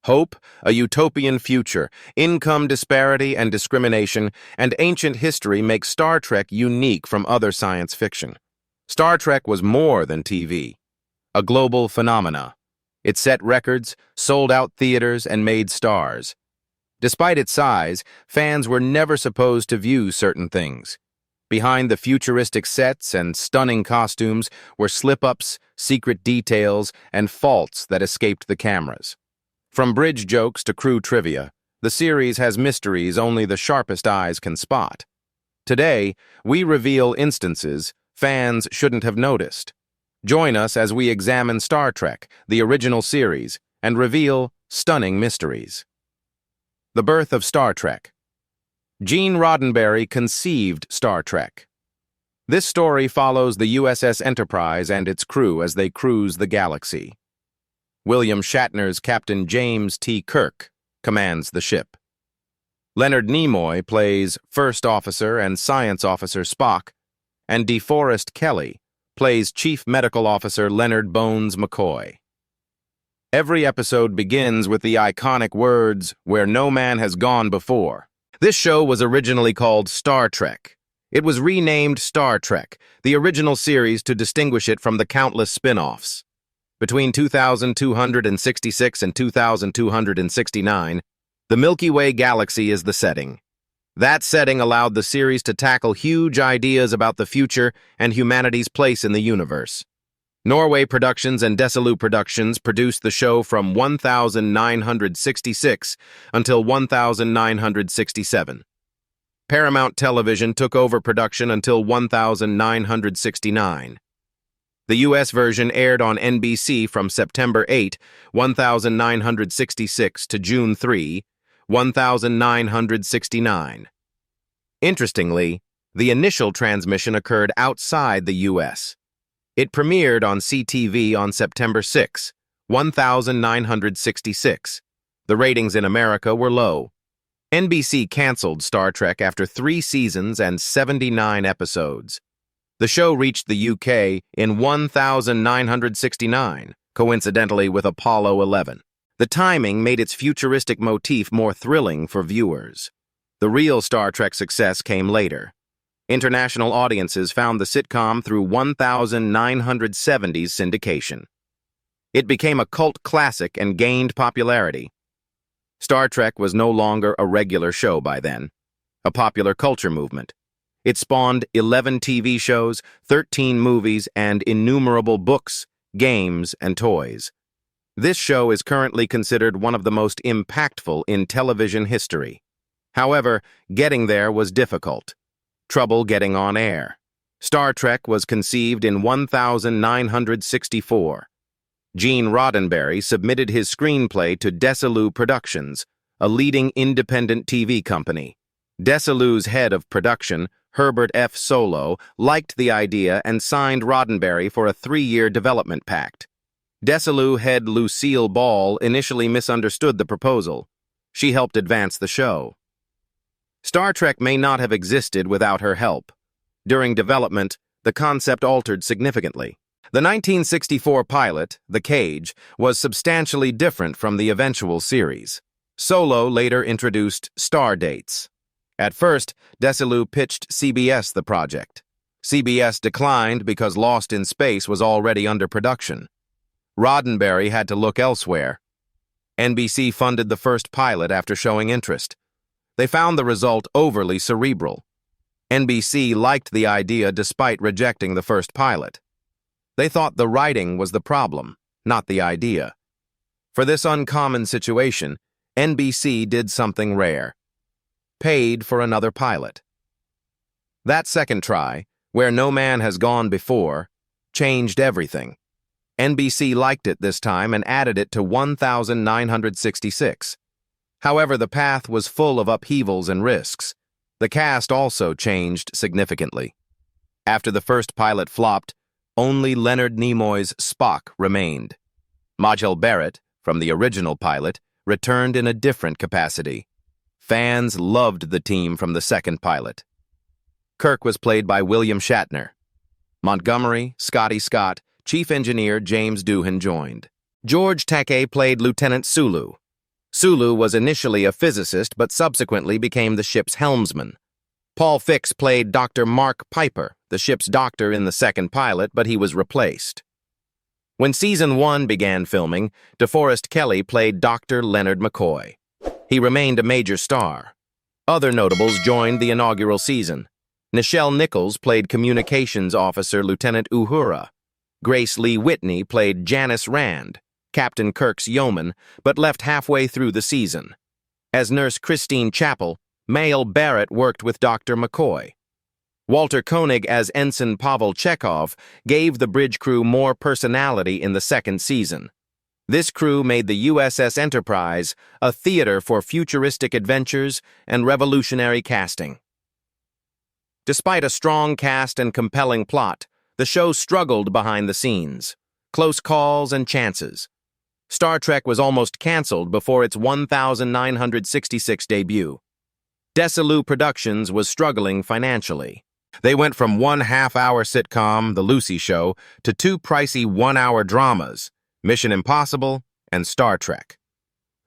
Hope, a utopian future, income disparity and discrimination, and ancient history make Star Trek unique from other science fiction. Star Trek was more than TV, a global phenomena. It set records, sold out theaters, and made stars. Despite its size, fans were never supposed to view certain things. Behind the futuristic sets and stunning costumes were slip-ups, secret details, and faults that escaped the cameras. From bridge jokes to crew trivia, the series has mysteries only the sharpest eyes can spot. Today, we reveal instances fans shouldn't have noticed. Join us as we examine Star Trek, the original series, and reveal stunning mysteries. The birth of Star Trek. Gene Roddenberry conceived Star Trek. This story follows the USS Enterprise and its crew as they cruise the galaxy. William Shatner's Captain James T. Kirk commands the ship. Leonard Nimoy plays First Officer and Science Officer Spock, and DeForest Kelley plays Chief Medical Officer Leonard Bones McCoy. Every episode begins with the iconic words, "Where no man has gone before." This show was originally called Star Trek. It was renamed Star Trek, the original series, to distinguish it from the countless spin-offs. Between 2266 and 2269, the Milky Way galaxy is the setting. That setting allowed the series to tackle huge ideas about the future and humanity's place in the universe. Norway Productions and Desilu Productions produced the show from 1966 until 1967. Paramount Television took over production until 1969. The U.S. version aired on NBC from September 8, 1966 to June 3, 1969. Interestingly, the initial transmission occurred outside the U.S. It premiered on CTV on September 6, 1966. The ratings in America were low. NBC canceled Star Trek after 3 seasons and 79 episodes. The show reached the UK in 1969, coincidentally with Apollo 11. The timing made its futuristic motif more thrilling for viewers. The real Star Trek success came later. International audiences found the sitcom through 1970's syndication. It became a cult classic and gained popularity. Star Trek was no longer a regular show by then, a popular culture movement. It spawned 11 TV shows, 13 movies, and innumerable books, games, and toys. This show is currently considered one of the most impactful in television history. However, getting there was difficult. Trouble getting on air. Star Trek was conceived in 1964. Gene Roddenberry submitted his screenplay to Desilu Productions, a leading independent TV company. Desilu's head of production, Herbert F. Solow, liked the idea and signed Roddenberry for a 3-year development pact. Desilu head Lucille Ball initially misunderstood the proposal. She helped advance the show. Star Trek may not have existed without her help. During development, the concept altered significantly. The 1964 pilot, The Cage, was substantially different from the eventual series. Solow later introduced star dates. At first, Desilu pitched CBS the project. CBS declined because Lost in Space was already under production. Roddenberry had to look elsewhere. NBC funded the first pilot after showing interest. They found the result overly cerebral. NBC liked the idea despite rejecting the first pilot. They thought the writing was the problem, not the idea. For this uncommon situation, NBC did something rare. Paid for another pilot. That second try, Where No Man Has Gone Before, changed everything. NBC liked it this time and added it to 1966. However, the path was full of upheavals and risks. The cast also changed significantly. After the first pilot flopped, only Leonard Nimoy's Spock remained. Majel Barrett, from the original pilot, returned in a different capacity. Fans loved the team from the second pilot. Kirk was played by William Shatner. Montgomery, Scotty Scott, Chief Engineer James Doohan joined. George Takei played Lieutenant Sulu. Sulu was initially a physicist but subsequently became the ship's helmsman. Paul Fix played Dr. Mark Piper, the ship's doctor in the second pilot, but he was replaced. When Season 1 began filming, DeForest Kelley played Dr. Leonard McCoy. He remained a major star. Other notables joined the inaugural season. Nichelle Nichols played Communications Officer Lieutenant Uhura. Grace Lee Whitney played Janice Rand, Captain Kirk's yeoman, but left halfway through the season. As Nurse Christine Chappell, Mael Barrett worked with Dr. McCoy. Walter Koenig as Ensign Pavel Chekhov gave the bridge crew more personality in the second season. This crew made the USS Enterprise a theater for futuristic adventures and revolutionary casting. Despite a strong cast and compelling plot, the show struggled behind the scenes. Close calls and chances. Star Trek was almost canceled before its 1966 debut. Desilu Productions was struggling financially. They went from one half-hour sitcom, The Lucy Show, to two pricey one-hour dramas, Mission Impossible and Star Trek.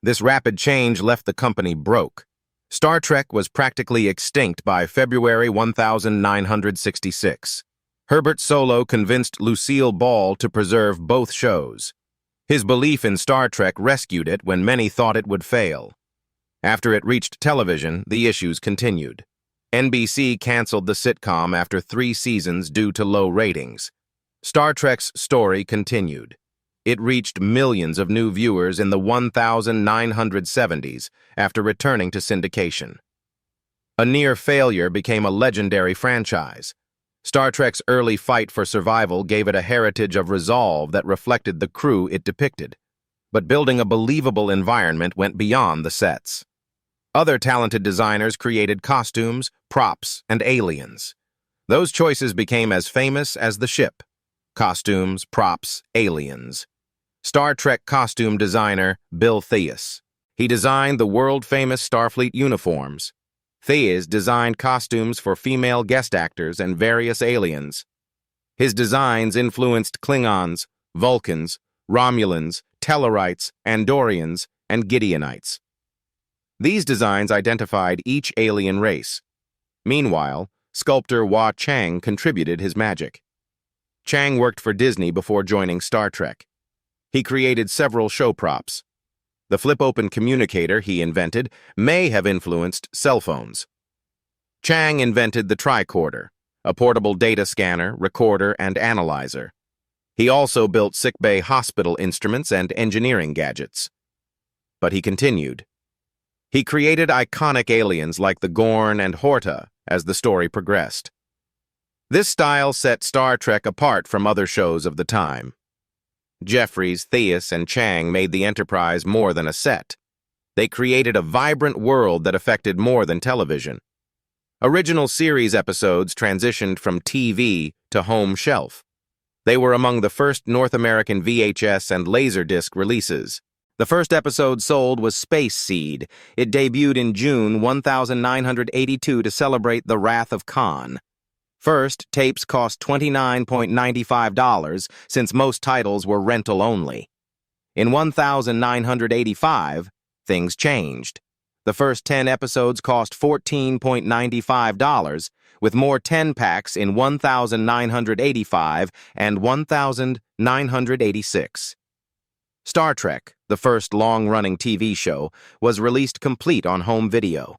This rapid change left the company broke. Star Trek was practically extinct by February 1966. Herbert Solow convinced Lucille Ball to preserve both shows. His belief in Star Trek rescued it when many thought it would fail. After it reached television, the issues continued. NBC canceled the sitcom after 3 seasons due to low ratings. Star Trek's story continued. It reached millions of new viewers in the 1970s after returning to syndication. A near failure became a legendary franchise. Star Trek's early fight for survival gave it a heritage of resolve that reflected the crew it depicted. But building a believable environment went beyond the sets. Other talented designers created costumes, props, and aliens. Those choices became as famous as the ship. Costumes, props, aliens. Star Trek costume designer Bill Thies. He designed the world-famous Starfleet uniforms. Thies designed costumes for female guest actors and various aliens. His designs influenced Klingons, Vulcans, Romulans, Tellarites, Andorians, and Gideonites. These designs identified each alien race. Meanwhile, sculptor Hua Chang contributed his magic. Chang worked for Disney before joining Star Trek. He created several show props. The flip-open communicator he invented may have influenced cell phones. Chang invented the tricorder, a portable data scanner, recorder, and analyzer. He also built sickbay hospital instruments and engineering gadgets. But he continued. He created iconic aliens like the Gorn and Horta as the story progressed. This style set Star Trek apart from other shows of the time. Jeffries, Thies, and Chang made the Enterprise more than a set. They created a vibrant world that affected more than television. Original series episodes transitioned from TV to home shelf. They were among the first North American VHS and Laserdisc releases. The first episode sold was Space Seed. It debuted in June 1982 to celebrate the Wrath of Khan. First, tapes cost $29.95 since most titles were rental only. In 1985, things changed. The first 10 episodes cost $14.95, with more 10-packs in 1985 and 1986. Star Trek, the first long-running TV show, was released complete on home video.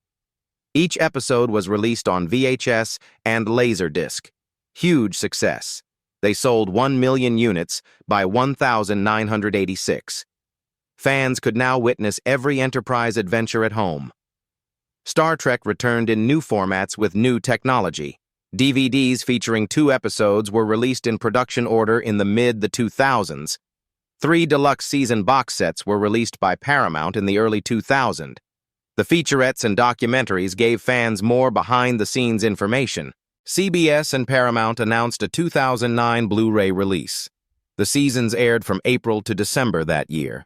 Each episode was released on VHS and Laserdisc. Huge success. They sold 1 million units by 1986. Fans could now witness every Enterprise adventure at home. Star Trek returned in new formats with new technology. DVDs featuring 2 episodes were released in production order in the mid-2000s. 3 deluxe season box sets were released by Paramount in the early 2000s. The featurettes and documentaries gave fans more behind-the-scenes information. CBS and Paramount announced a 2009 Blu-ray release. The seasons aired from April to December that year.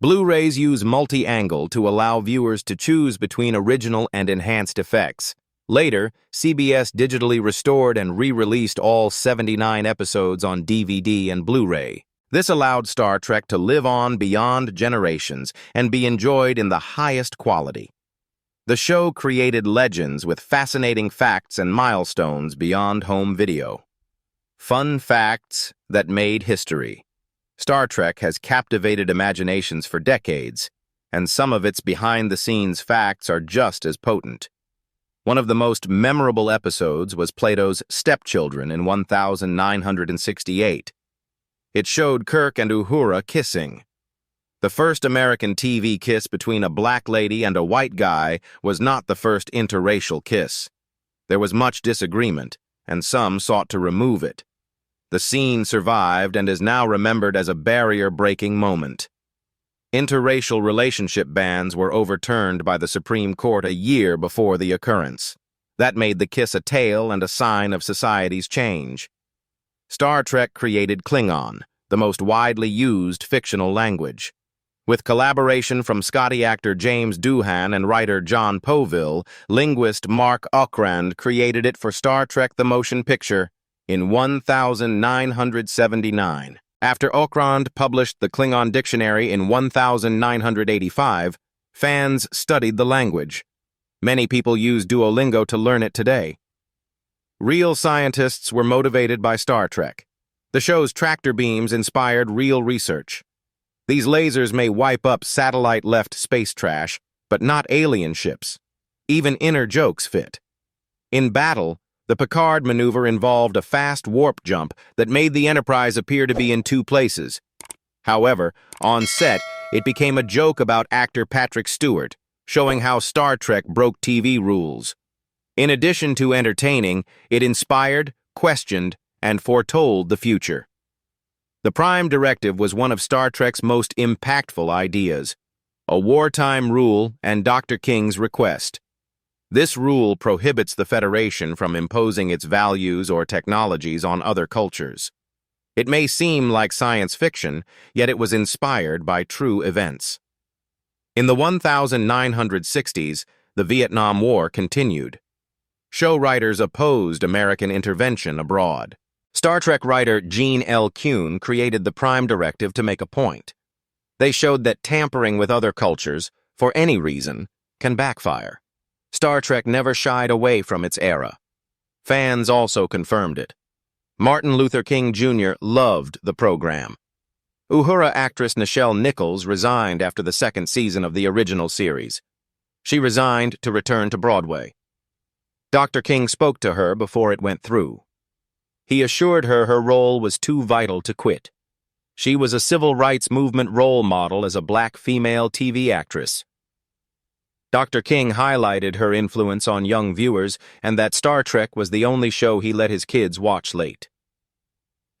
Blu-rays use multi-angle to allow viewers to choose between original and enhanced effects. Later, CBS digitally restored and re-released all 79 episodes on DVD and Blu-ray. This allowed Star Trek to live on beyond generations and be enjoyed in the highest quality. The show created legends with fascinating facts and milestones beyond home video. Fun facts that made history. Star Trek has captivated imaginations for decades, and some of its behind-the-scenes facts are just as potent. One of the most memorable episodes was Plato's Stepchildren in 1968. It showed Kirk and Uhura kissing. The first American TV kiss between a black lady and a white guy was not the first interracial kiss. There was much disagreement, and some sought to remove it. The scene survived and is now remembered as a barrier-breaking moment. Interracial relationship bans were overturned by the Supreme Court a year before the occurrence. That made the kiss a tale and a sign of society's change. Star Trek created Klingon, the most widely used fictional language. With collaboration from Scotty actor James Doohan and writer John Poville, linguist Mark Okrand created it for Star Trek the Motion Picture in 1979. After Okrand published the Klingon dictionary in 1985, fans studied the language. Many people use Duolingo to learn it today. Real scientists were motivated by Star Trek. The show's tractor beams inspired real research. These lasers may wipe up satellite-left space trash, but not alien ships. Even inner jokes fit. In battle, the Picard maneuver involved a fast warp jump that made the Enterprise appear to be in two places. However, on set, it became a joke about actor Patrick Stewart, showing how Star Trek broke TV rules. In addition to entertaining, it inspired, questioned, and foretold the future. The Prime Directive was one of Star Trek's most impactful ideas, a wartime rule and Dr. King's request. This rule prohibits the Federation from imposing its values or technologies on other cultures. It may seem like science fiction, yet it was inspired by true events. In the 1960s, the Vietnam War continued. Show writers opposed American intervention abroad. Star Trek writer Gene L. Kuhn created the Prime Directive to make a point. They showed that tampering with other cultures, for any reason, can backfire. Star Trek never shied away from its era. Fans also confirmed it. Martin Luther King Jr. loved the program. Uhura actress Nichelle Nichols resigned after the second season of the original series. She resigned to return to Broadway. Dr. King spoke to her before it went through. He assured her her role was too vital to quit. She was a civil rights movement role model as a black female TV actress. Dr. King highlighted her influence on young viewers and that Star Trek was the only show he let his kids watch late.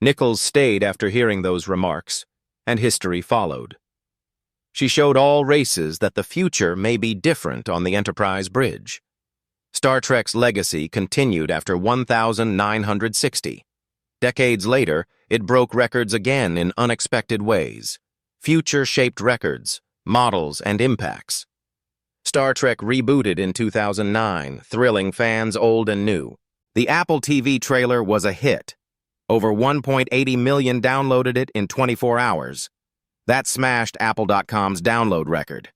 Nichols stayed after hearing those remarks, and history followed. She showed all races that the future may be different on the Enterprise bridge. Star Trek's legacy continued after 1960. Decades later, it broke records again in unexpected ways. Future-shaped records, models, and impacts. Star Trek rebooted in 2009, thrilling fans old and new. The Apple TV trailer was a hit. Over 1.80 million downloaded it in 24 hours. That smashed Apple.com's download record.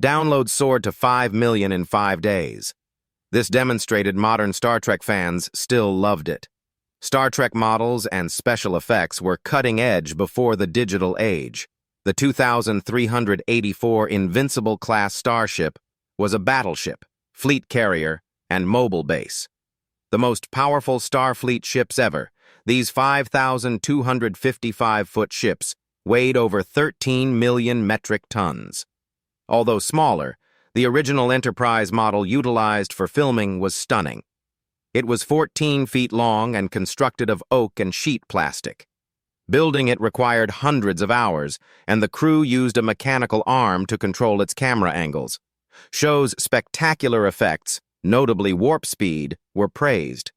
Downloads soared to 5 million in 5 days. This demonstrated modern Star Trek fans still loved it. Star Trek models and special effects were cutting-edge before the digital age. The 2,384 Invincible-class starship was a battleship, fleet carrier, and mobile base. The most powerful Starfleet ships ever, these 5,255-foot ships weighed over 13 million metric tons. Although smaller, the original Enterprise model utilized for filming was stunning. It was 14 feet long and constructed of oak and sheet plastic. Building it required hundreds of hours, and the crew used a mechanical arm to control its camera angles. Show's spectacular effects, notably warp speed, were praised.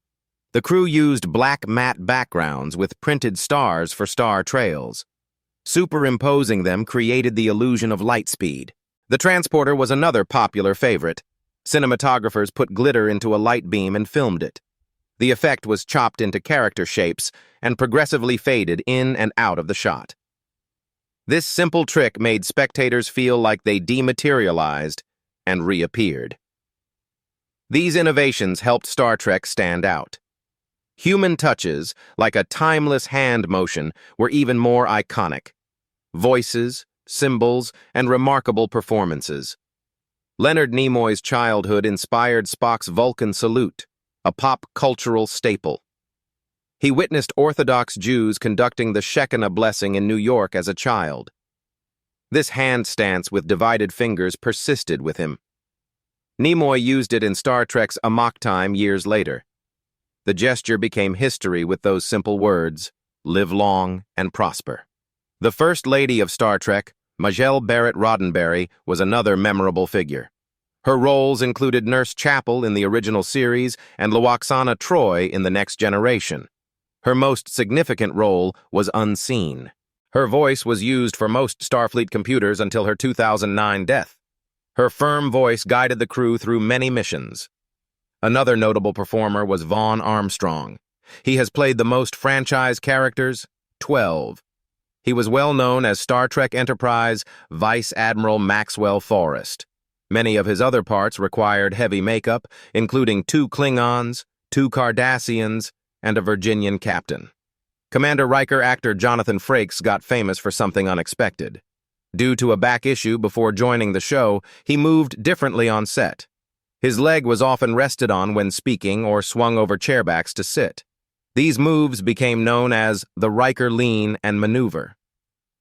The crew used black matte backgrounds with printed stars for star trails. Superimposing them created the illusion of light speed. The transporter was another popular favorite. Cinematographers put glitter into a light beam and filmed it. The effect was chopped into character shapes and progressively faded in and out of the shot. This simple trick made spectators feel like they dematerialized and reappeared. These innovations helped Star Trek stand out. Human touches, like a timeless hand motion, were even more iconic. Voices, symbols, and remarkable performances. Leonard Nimoy's childhood inspired Spock's Vulcan salute, a pop cultural staple. He witnessed Orthodox Jews conducting the Shekinah blessing in New York as a child. This hand stance with divided fingers persisted with him. Nimoy used it in Star Trek's Amok Time years later. The gesture became history with those simple words, "Live long and prosper." The First Lady of Star Trek, Majel Barrett Roddenberry, was another memorable figure. Her roles included Nurse Chapel in the original series and Lwaxana Troi in The Next Generation. Her most significant role was unseen. Her voice was used for most Starfleet computers until her 2009 death. Her firm voice guided the crew through many missions. Another notable performer was Vaughn Armstrong. He has played the most franchise characters, 12. He was well known as Star Trek Enterprise Vice Admiral Maxwell Forrest. Many of his other parts required heavy makeup, including 2 Klingons, 2 Cardassians, and a Virginian captain. Commander Riker actor Jonathan Frakes got famous for something unexpected. Due to a back issue before joining the show, he moved differently on set. His leg was often rested on when speaking or swung over chairbacks to sit. These moves became known as the Riker lean and maneuver.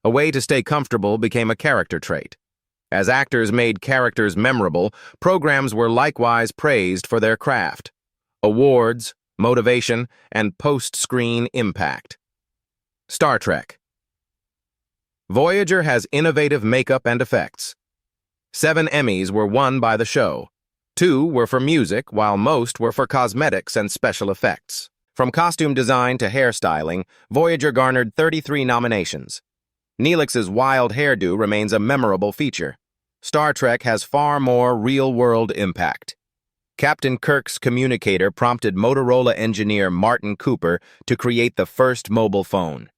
A way to stay comfortable became a character trait. As actors made characters memorable, programs were likewise praised for their craft. Awards, motivation, and post-screen impact. Star Trek. Voyager has innovative makeup and effects. 7 Emmys were won by the show. 2 were for music, while most were for cosmetics and special effects. From costume design to hairstyling, Voyager garnered 33 nominations. Neelix's wild hairdo remains a memorable feature. Star Trek has far more real-world impact. Captain Kirk's communicator prompted Motorola engineer Martin Cooper to create the first mobile phone.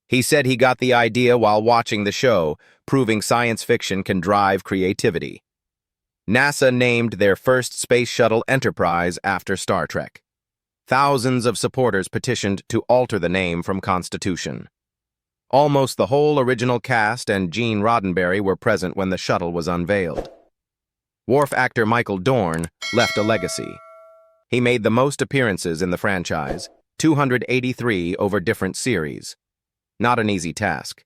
He said he got the idea while watching the show, proving science fiction can drive creativity. NASA named their first space shuttle Enterprise after Star Trek. Thousands of supporters petitioned to alter the name from Constitution. Almost the whole original cast and Gene Roddenberry were present when the shuttle was unveiled. Worf actor Michael Dorn left a legacy. He made the most appearances in the franchise, 283 over different series. Not an easy task.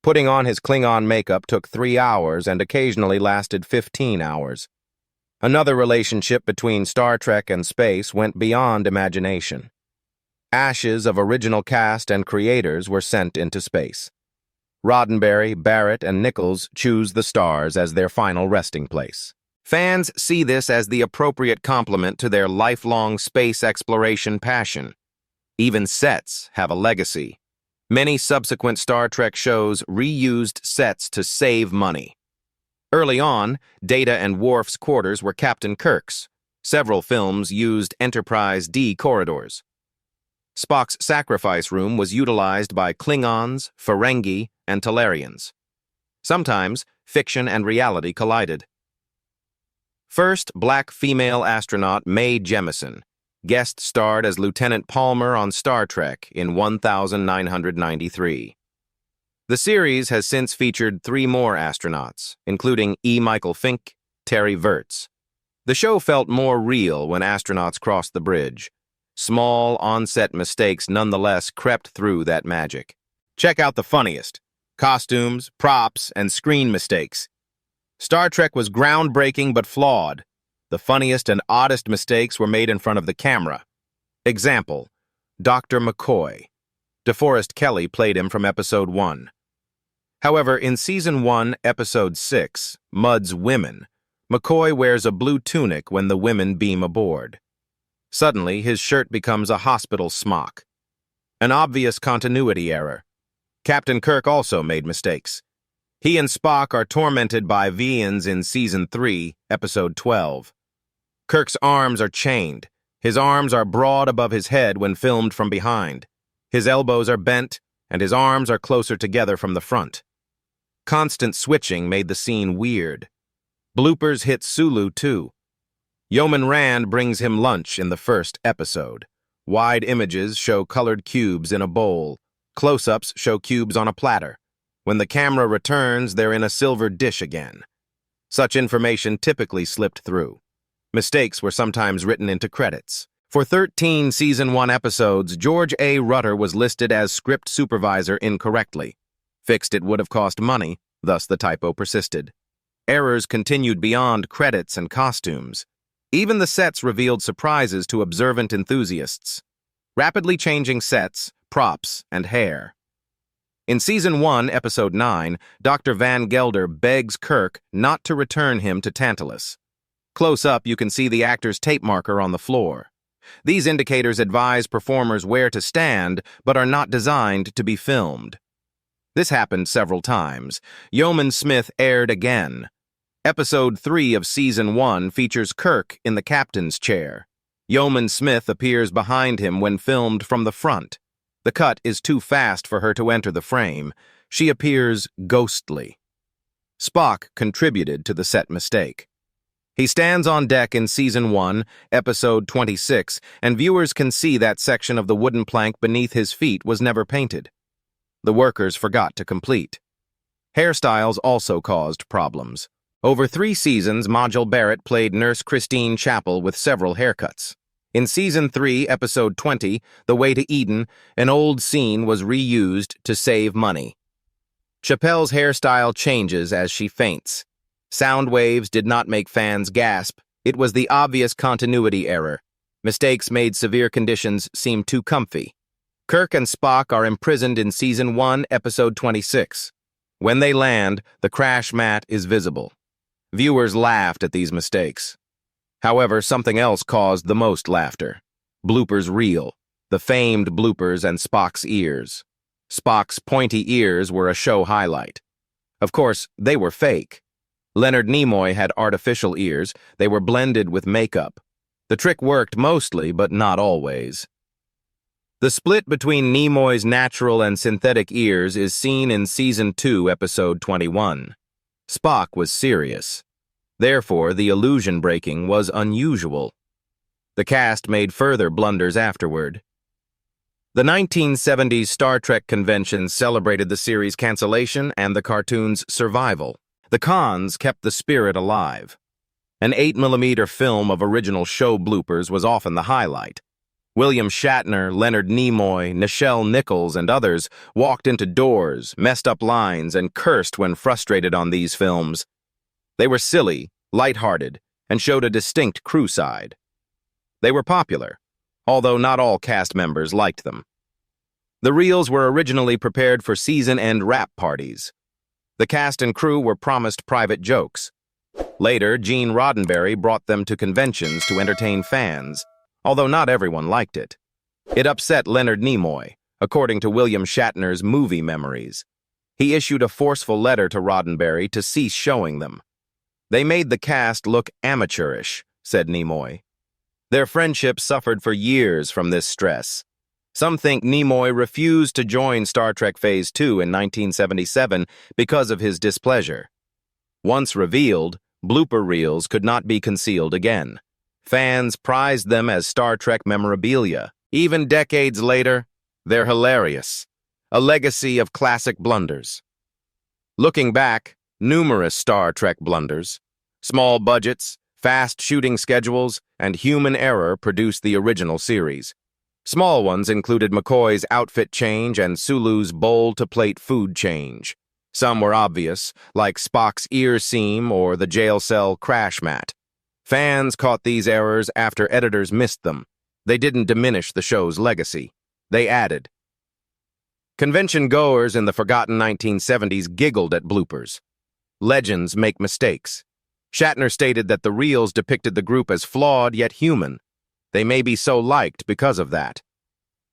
Putting on his Klingon makeup took 3 hours and occasionally lasted 15 hours. Another relationship between Star Trek and space went beyond imagination. Ashes of original cast and creators were sent into space. Roddenberry, Barrett, and Nichols choose the stars as their final resting place. Fans see this as the appropriate complement to their lifelong space exploration passion. Even sets have a legacy. Many subsequent Star Trek shows reused sets to save money. Early on, Data and Worf's quarters were Captain Kirk's. Several films used Enterprise D corridors. Spock's sacrifice room was utilized by Klingons, Ferengi, and Talarians. Sometimes, fiction and reality collided. First black female astronaut Mae Jemison guest starred as Lieutenant Palmer on Star Trek in 1993. The series has since featured 3 more astronauts, including E. Michael Fink, Terry Virts. The show felt more real when astronauts crossed the bridge. Small, on-set mistakes nonetheless crept through that magic. Check out the funniest: costumes, props, and screen mistakes. Star Trek was groundbreaking but flawed. The funniest and oddest mistakes were made in front of the camera. Example: Dr. McCoy. DeForest Kelley played him from Episode 1. However, in Season 1, Episode 6, Mudd's Women, McCoy wears a blue tunic when the women beam aboard. Suddenly, his shirt becomes a hospital smock. An obvious continuity error. Captain Kirk also made mistakes. He and Spock are tormented by Vians in Season 3, Episode 12. Kirk's arms are chained. His arms are broad above his head when filmed from behind. His elbows are bent, and his arms are closer together from the front. Constant switching made the scene weird. Bloopers hit Sulu, too. Yeoman Rand brings him lunch in the first episode. Wide images show colored cubes in a bowl. Close-ups show cubes on a platter. When the camera returns, they're in a silver dish again. Such information typically slipped through. Mistakes were sometimes written into credits. For 13 Season 1 episodes, George A. Rutter was listed as script supervisor incorrectly. Fixed it would have cost money, thus the typo persisted. Errors continued beyond credits and costumes. Even the sets revealed surprises to observant enthusiasts. Rapidly changing sets, props, and hair. In Season 1, Episode 9, Dr. Van Gelder begs Kirk not to return him to Tantalus. Close up, you can see the actor's tape marker on the floor. These indicators advise performers where to stand, but are not designed to be filmed. This happened several times. Yeoman Smith aired again. Episode 3 of Season 1 features Kirk in the captain's chair. Yeoman Smith appears behind him when filmed from the front. The cut is too fast for her to enter the frame. She appears ghostly. Spock contributed to the set mistake. He stands on deck in Season 1, Episode 26, and viewers can see that section of the wooden plank beneath his feet was never painted. The workers forgot to complete. Hairstyles also caused problems. Over 3 seasons, Majel Barrett played Nurse Christine Chapel with several haircuts. In Season 3, Episode 20, The Way to Eden, an old scene was reused to save money. Chappelle's hairstyle changes as she faints. Sound waves did not make fans gasp. It was the obvious continuity error. Mistakes made severe conditions seem too comfy. Kirk and Spock are imprisoned in Season 1, Episode 26. When they land, the crash mat is visible. Viewers laughed at these mistakes. However, something else caused the most laughter. Bloopers reel. The famed bloopers and Spock's ears. Spock's pointy ears were a show highlight. Of course, they were fake. Leonard Nimoy had artificial ears. They were blended with makeup. The trick worked mostly, but not always. The split between Nimoy's natural and synthetic ears is seen in Season 2, Episode 21. Spock was serious. Therefore, the illusion breaking was unusual. The cast made further blunders afterward. The 1970s Star Trek convention celebrated the series' cancellation and the cartoon's survival. The cons kept the spirit alive. An 8mm film of original show bloopers was often the highlight. William Shatner, Leonard Nimoy, Nichelle Nichols, and others walked into doors, messed up lines, and cursed when frustrated on these films. They were silly, lighthearted, and showed a distinct crew side. They were popular, although not all cast members liked them. The reels were originally prepared for season-end wrap parties. The cast and crew were promised private jokes. Later, Gene Roddenberry brought them to conventions to entertain fans, although not everyone liked it. It upset Leonard Nimoy, according to William Shatner's movie memories. He issued a forceful letter to Roddenberry to cease showing them. "They made the cast look amateurish," said Nimoy. Their friendship suffered for years from this stress. Some think Nimoy refused to join Star Trek Phase 2 in 1977 because of his displeasure. Once revealed, blooper reels could not be concealed again. Fans prized them as Star Trek memorabilia. Even decades later, they're hilarious. A legacy of classic blunders. Looking back, numerous Star Trek blunders. Small budgets, fast shooting schedules, and human error produced the original series. Small ones included McCoy's outfit change and Sulu's bowl-to-plate food change. Some were obvious, like Spock's ear seam or the jail cell crash mat. Fans caught these errors after editors missed them. They didn't diminish the show's legacy. They added. Convention goers in the forgotten 1970s giggled at bloopers. Legends make mistakes. Shatner stated that the reels depicted the group as flawed yet human. They may be so liked because of that.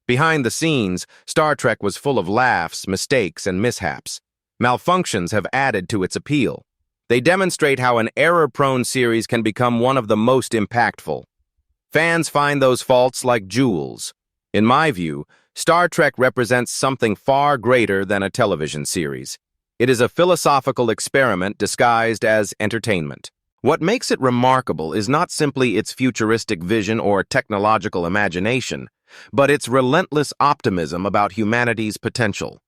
Behind the scenes, Star Trek was full of laughs, mistakes, and mishaps. Malfunctions have added to its appeal. They demonstrate how an error-prone series can become one of the most impactful. Fans find those faults like jewels. In my view, Star Trek represents something far greater than a television series. It is a philosophical experiment disguised as entertainment. What makes it remarkable is not simply its futuristic vision or technological imagination, but its relentless optimism about humanity's potential.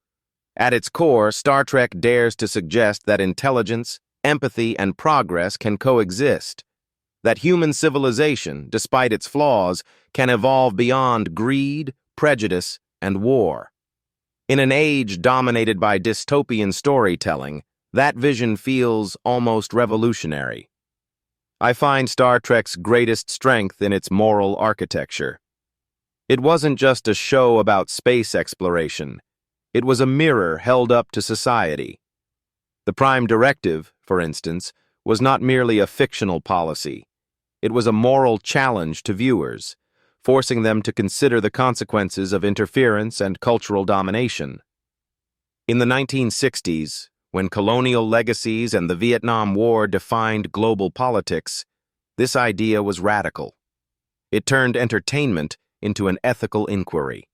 At its core, Star Trek dares to suggest that intelligence, empathy, and progress can coexist, that human civilization, despite its flaws, can evolve beyond greed, prejudice, and war. In an age dominated by dystopian storytelling, that vision feels almost revolutionary. I find Star Trek's greatest strength in its moral architecture. It wasn't just a show about space exploration. It was a mirror held up to society. The Prime Directive, for instance, was not merely a fictional policy. It was a moral challenge to viewers, forcing them to consider the consequences of interference and cultural domination. In the 1960s, when colonial legacies and the Vietnam War defined global politics, this idea was radical. It turned entertainment into an ethical inquiry.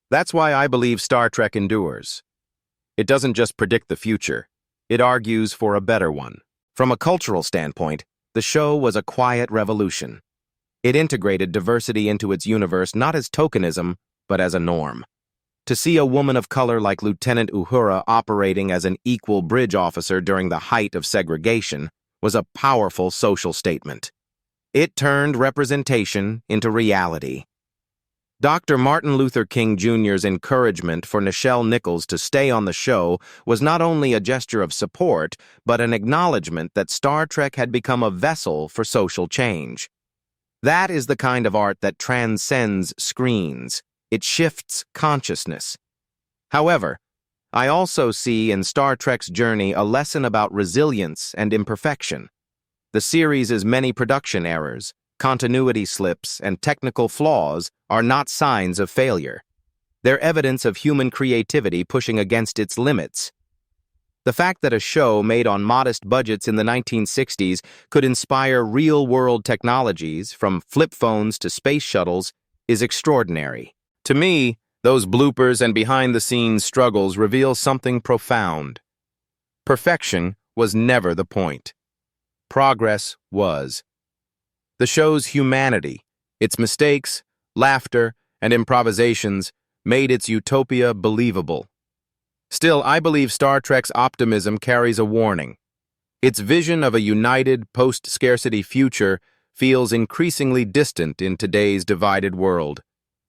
That's why I believe Star Trek endures. It doesn't just predict the future, it argues for a better one. From a cultural standpoint, the show was a quiet revolution. It integrated diversity into its universe not as tokenism, but as a norm. To see a woman of color like Lieutenant Uhura operating as an equal bridge officer during the height of segregation was a powerful social statement. It turned representation into reality. Dr. Martin Luther King Jr.'s encouragement for Nichelle Nichols to stay on the show was not only a gesture of support, but an acknowledgement that Star Trek had become a vessel for social change. That is the kind of art that transcends screens. It shifts consciousness. However, I also see in Star Trek's journey a lesson about resilience and imperfection. The series' many production errors, continuity slips, and technical flaws are not signs of failure. They're evidence of human creativity pushing against its limits. The fact that a show made on modest budgets in the 1960s could inspire real-world technologies, from flip phones to space shuttles, is extraordinary. To me, those bloopers and behind-the-scenes struggles reveal something profound. Perfection was never the point. Progress was. The show's humanity, its mistakes, laughter, and improvisations made its utopia believable. Still, I believe Star Trek's optimism carries a warning. Its vision of a united, post-scarcity future feels increasingly distant in today's divided world.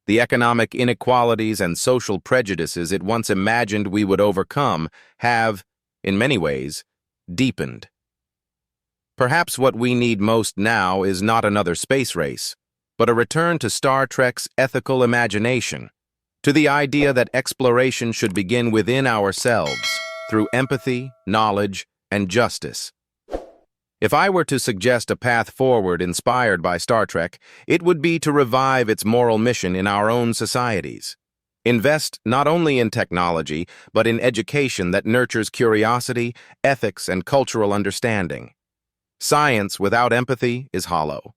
The economic inequalities and social prejudices it once imagined we would overcome have, in many ways, deepened. Perhaps what we need most now is not another space race, but a return to Star Trek's ethical imagination, to the idea that exploration should begin within ourselves, through empathy, knowledge, and justice. If I were to suggest a path forward inspired by Star Trek, it would be to revive its moral mission in our own societies. Invest not only in technology, but in education that nurtures curiosity, ethics, and cultural understanding. Science without empathy is hollow.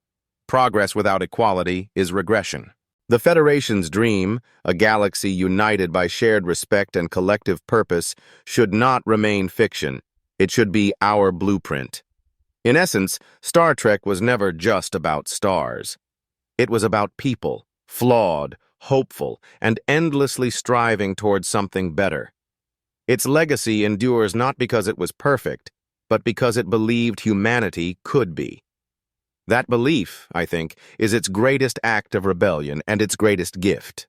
Progress without equality is regression. The Federation's dream, a galaxy united by shared respect and collective purpose, should not remain fiction. It should be our blueprint. In essence, Star Trek was never just about stars. It was about people, flawed, hopeful, and endlessly striving towards something better. Its legacy endures not because it was perfect, but because it believed humanity could be. That belief, I think, is its greatest act of rebellion and its greatest gift.